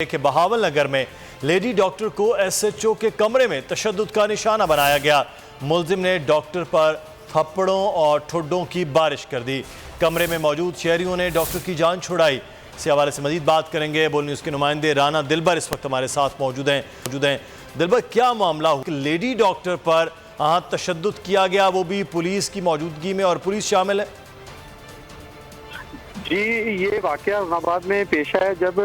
کہ بہاول نگر میں lady doctor کو ایس ایچ او کے کمرے میں تشدد کا نشانہ بنایا گیا۔ ملزم نے ڈاکٹر پر تھپڑوں اور ٹھڈوں کی بارش کر دی۔ کمرے میں موجود شہریوں نے ڈاکٹر کی جان چھڑائی۔ اسی حوالے سے مزید بات کریں گے۔ بول نیوز کے نمائندے رانا دلبر اس وقت ہمارے ساتھ موجود ہیں۔ دلبر، کیا معاملہ ہو کہ لیڈی ڈاکٹر پر تشدد کیا گیا، وہ بھی پولیس کی موجودگی میں، اور پولیس شامل ہے؟ جی، یہ واقعہ آباد میں پیش ہے جب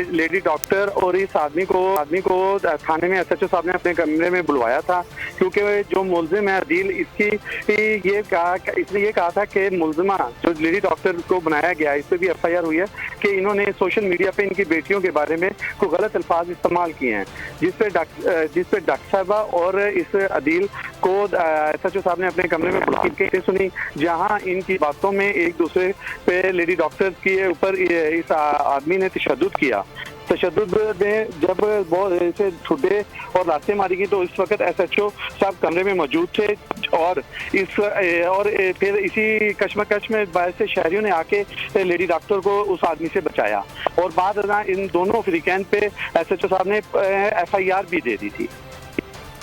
لیڈی ڈاکٹر اور اس آدمی کو تھانے میں ایس ایچ او صاحب نے اپنے کمرے میں بلوایا تھا، کیونکہ جو ملزم ہے عدیل، اس نے یہ کہا تھا کہ ملزمہ جو لیڈی ڈاکٹر کو بنایا گیا، اس پہ بھی ایف آئی آر ہوئی ہے کہ انہوں نے سوشل میڈیا پہ ان کی بیٹیوں کے بارے میں کوئی غلط الفاظ استعمال کیے ہیں، جس پہ ڈاکٹر صاحبہ اور اس عدیل کو ایس ایچ او صاحب نے اپنے کمرے میں بلا کے سنی، جہاں ان کی باتوں میں ایک دوسرے پہ لیڈی ڈاکٹر کے اوپر اس آدمی نے تشدد کیا۔ تشدد میں جب بہت ٹھڈے اور لاتیں ماری گئی تو اس وقت ایس ایچ او صاحب کمرے میں موجود تھے، اور پھر اسی کشمکش میں باعث سے شہریوں نے آ کے لیڈی ڈاکٹر کو اس آدمی سے بچایا، اور بعد ان دونوں فریقین پہ ایس ایچ او صاحب نے ایف آئی آر بھی دے دی تھی۔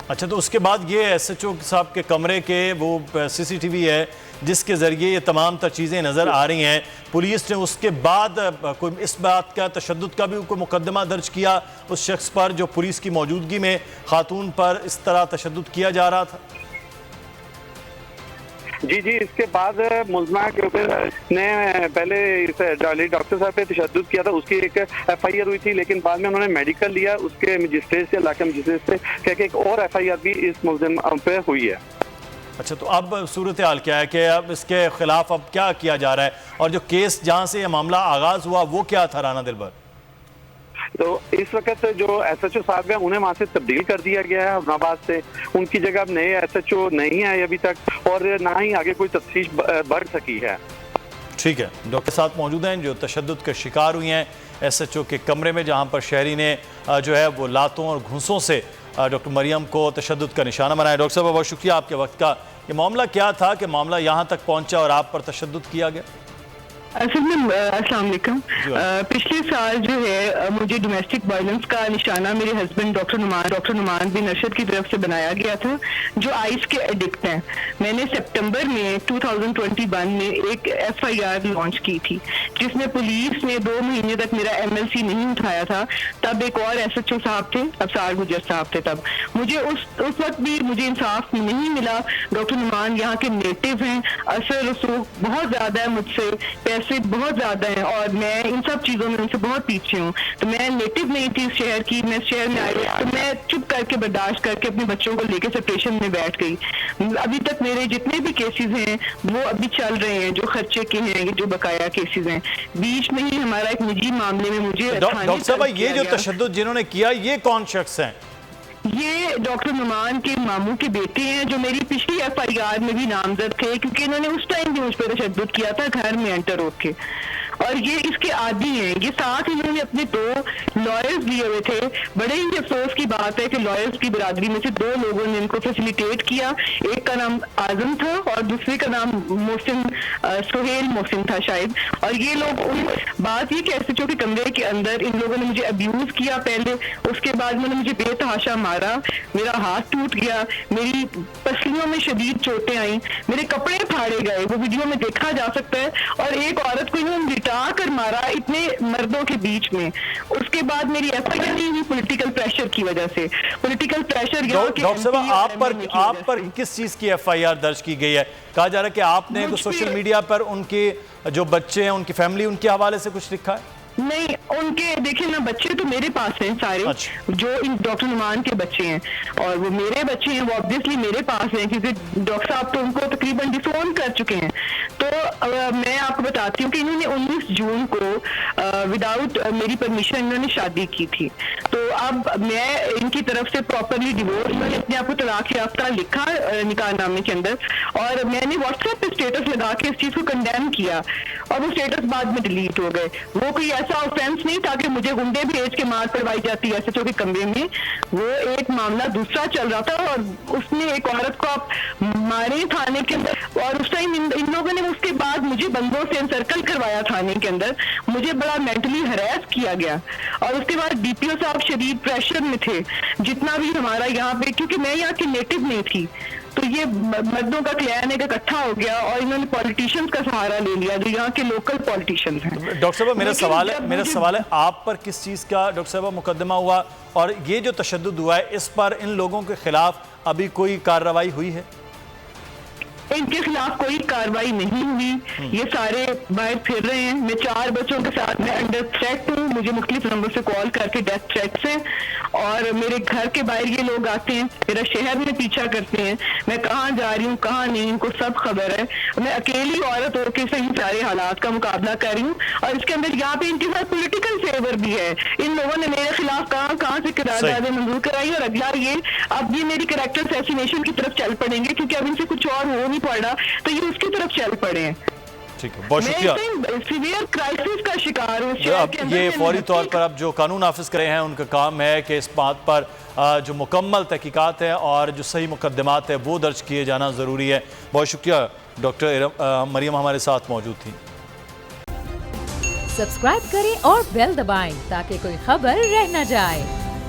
اچھا، تو اس کے بعد یہ ایس ایچ او صاحب کے کمرے کے وہ سی سی ٹی وی ہے جس کے ذریعے یہ تمام تر چیزیں نظر آ رہی ہیں، پولیس نے اس کے بعد کوئی اس بات کا تشدد کا بھی کوئی مقدمہ درج کیا اس شخص پر جو پولیس کی موجودگی میں خاتون پر اس طرح تشدد کیا جا رہا تھا؟ جی، اس کے بعد ملزمہ کے اوپر نے پہلے ڈاکٹر صاحب پہ تشدد کیا تھا، اس کی ایک ایف آئی آر ہوئی تھی، لیکن بعد میں انہوں نے میڈیکل لیا اس کے مجسٹریٹ سے، علاقہ مجسٹریٹ سے، کہ ایک اور ایف آئی آر بھی اس ملزم پہ ہوئی ہے۔ اچھا، تو اب صورتحال کیا ہے کہ اب اس کے خلاف اب کیا کیا جا رہا ہے، اور جو کیس جہاں سے یہ معاملہ آغاز ہوا وہ کیا تھا رانا دلبر؟ تو اس وقت جو ایس ایچ او صاحب ہیں انہیں وہاں سے تبدیل کر دیا گیا ہے حسن آباد سے، ان کی جگہ اب نئے ایس ایچ او نہیں آئے ابھی تک، اور نہ ہی آگے کوئی تفتیش بڑھ سکی ہے۔ ٹھیک ہے، ڈاکٹر ساتھ موجود ہیں جو تشدد کے شکار ہوئی ہیں ایس ایچ او کے کمرے میں، جہاں پر شہری نے جو ہے وہ لاتوں اور گھونسوں سے ڈاکٹر مریم کو تشدد کا نشانہ بنایا۔ ڈاکٹر صاحب، بہت شکریہ آپ کے وقت کا۔ یہ معاملہ کیا تھا کہ معاملہ یہاں تک پہنچا اور آپ پر تشدد کیا گیا؟ اصل میں السلام علیکم، پچھلے سال جو ہے مجھے ڈومیسٹک وائلنس کا نشانہ میرے ہسبینڈ ڈاکٹر نعمان بن ارشد کی طرف سے بنایا گیا تھا، جو آئس کے ایڈکٹ ہیں۔ میں نے سپٹمبر میں 2021 میں ایک ایف آئی آر لانچ کی تھی، جس میں پولیس نے 2 مہینے تک میرا ایم ایل سی نہیں اٹھایا تھا۔ تب ایک اور ایس ایچ او صاحب تھے، ابصار گجر صاحب تھے۔ تب مجھے اس وقت بھی مجھے انصاف نہیں ملا۔ ڈاکٹر نعمان یہاں کے نیٹو ہیں، اثر رسوخ بہت زیادہ ہے مجھ سے، پیسے بہت زیادہ ہیں، اور میں ان سب چیزوں میں ان سے بہت پیچھے ہوں۔ تو میں نیٹو نہیں تھی اس شہر کی، میں شہر میں آئی تو میں چپ کر کے برداشت کر کے اپنے بچوں کو لے کے سپریشن میں بیٹھ گئی۔ ابھی تک میرے جتنے بھی کیسز ہیں وہ ابھی چل رہے ہیں، جو خرچے کے ہیں، جو بقایا کیسز ہیں۔ بیچ میں ہی ہمارا ایک نجی معاملے میں مجھے ڈاکٹر صاحب، یہ جو تشدد جنہوں نے کیا یہ کون شخص ہیں؟ یہ ڈاکٹر نعمان کے ماموں کے بیٹے ہیں، جو میری پچھلی ایف آئی آر میں بھی نامزد تھے، کیونکہ انہوں نے اس ٹائم بھی مجھ پہ تشدد کیا تھا گھر میں انٹر ہو کے، اور یہ اس کے عادی ہیں۔ یہ ساتھ انہوں نے اپنے 2 لائرز لیے ہوئے تھے۔ بڑے ہی افسوس کی بات ہے کہ لائرز کی برادری میں سے 2 لوگوں نے ان کو فیسیلیٹیٹ کیا، ایک کا نام اعظم تھا اور دوسرے کا نام سہیل محسن تھا شاید۔ اور یہ لوگ بات یہ کہ ایس ایچ او کے کمرے کے اندر ان لوگوں نے مجھے ابیوز کیا پہلے، اس کے بعد انہوں نے مجھے بے تحاشا مارا، میرا ہاتھ ٹوٹ گیا، میری پسلیوں میں شدید چوٹیں آئیں، میرے کپڑے پھاڑے گئے، وہ ویڈیو میں دیکھا جا سکتا ہے، اور ایک عورت کو انہوں نے لٹا کر مارا اتنے مردوں کے بیچ میں۔ اس کے بعد میری ایف آئی آر نہیں ہوئی پولیٹیکل پریشر کی وجہ سے۔ پولیٹیکل پریشر ڈاکٹر صاحب، آپ پر کس چیز کی ایف آئی آر درج کی گئی ہے؟ کہا جا رہا ہے کہ آپ نے سوشل میڈیا پر ان کے جو بچے ہیں، ان کی فیملی، ان کے حوالے سے کچھ لکھا ہے؟ نہیں، ان کے دیکھیں نا، بچے تو میرے پاس ہیں سارے، جو ان ڈاکٹر نعمان کے بچے ہیں، اور وہ میرے بچے ہیں، وہ آبویسلی میرے پاس ہیں، کیونکہ ڈاکٹر صاحب تو ان کو تقریباً ڈسون کر چکے ہیں۔ تو میں آپ کو بتاتی ہوں کہ انہوں نے 19 جون کو وداؤٹ میری پرمیشن انہوں نے شادی کی تھی۔ تو اب میں ان کی طرف سے پراپرلی ڈیورس، میں نے اپنے آپ کو طلاق یافتہ لکھا نکاح نامے کے اندر، اور میں نے واٹس ایپ پہ اسٹیٹس لگا کے اس چیز کو کنڈیم کیا، اور وہ اسٹیٹس بعد میں ڈیلیٹ ہو گئے۔ وہ کوئی ایسا آفینس نہیں تھا کہ مجھے گنڈے بھیج کے مار پڑوائی جاتی ایس ایچ او کے کمرے میں، وہ ایک معاملہ دوسرا چل رہا تھا، اور اس نے ایک عورت کو آپ مارے تھانے کے اندر، اور اس ٹائم ان لوگوں نے اس اس کے بعد مجھے بندوں سے انسرکل کروایا تھانے کے اندر, مجھے بڑا مینٹلی ہراس کیا گیا, اور اس کے بعد ڈی پی او صاحب شدید پریشر میں تھے. جتنا بھی ہمارا یہاں پہ, کیونکہ میں یہاں کی نیٹو نہیں تھی, تو یہ مردوں کا کلین ایک اکٹھا ہو گیا اور انہوں نے پولیٹیشینز کا سہارا لے لیا جو یہاں کے لوکل پولیٹیشینز ہیں. ڈاکٹر صاحبہ میرا سوال ہے آپ پر کس چیز کا ڈاکٹر صاحبہ مقدمہ ہوا, اور یہ جو تشدد ہوا ہے اس پر ان لوگوں کے خلاف ابھی کوئی کارروائی ہوئی ہے؟ ان کے خلاف کوئی کاروائی نہیں ہوئی, یہ سارے باہر پھر رہے ہیں. میں 4 بچوں کے ساتھ میں انڈر تھریٹ ہوں, مجھے مختلف نمبر سے کال کر کے ڈیتھ تھریٹس ہیں, اور میرے گھر کے باہر یہ لوگ آتے ہیں, میرا شہر میں پیچھا کرتے ہیں, میں کہاں جا رہی ہوں کہاں نہیں ان کو سب خبر ہے. میں اکیلی عورت ہو کے صحیح سارے حالات کا مقابلہ کر رہی ہوں, اور اس کے اندر یہاں پہ ان کے ساتھ پولیٹیکل فیور بھی ہے. ان لوگوں نے میرے خلاف کہاں سے قراردادیں منظور کرائی, اور اگلا اب یہ میری کریکٹر اسیسینیشن کی طرف چل پڑیں گے, کیونکہ اب ان سے کچھ اور ہو نہیں پڑ رہا, تو یہ اس کی طرف چل پڑے ہیں. ٹھیک ہے, بہت شکریہ. سیویئر کرائسس کا شکار ہوں. اب یہ فوری طور پر اب جو قانون نافذ کرے ہیں ان کا کام ہے کہ اس بات پر جو مکمل تحقیقات ہیں اور جو صحیح مقدمات ہیں وہ درج کیے جانا ضروری ہے. بہت شکریہ ڈاکٹر مریم ہمارے ساتھ موجود تھیں. سبسکرائب کریں اور بیل دبائیں تاکہ کوئی خبر رہ نہ جائے.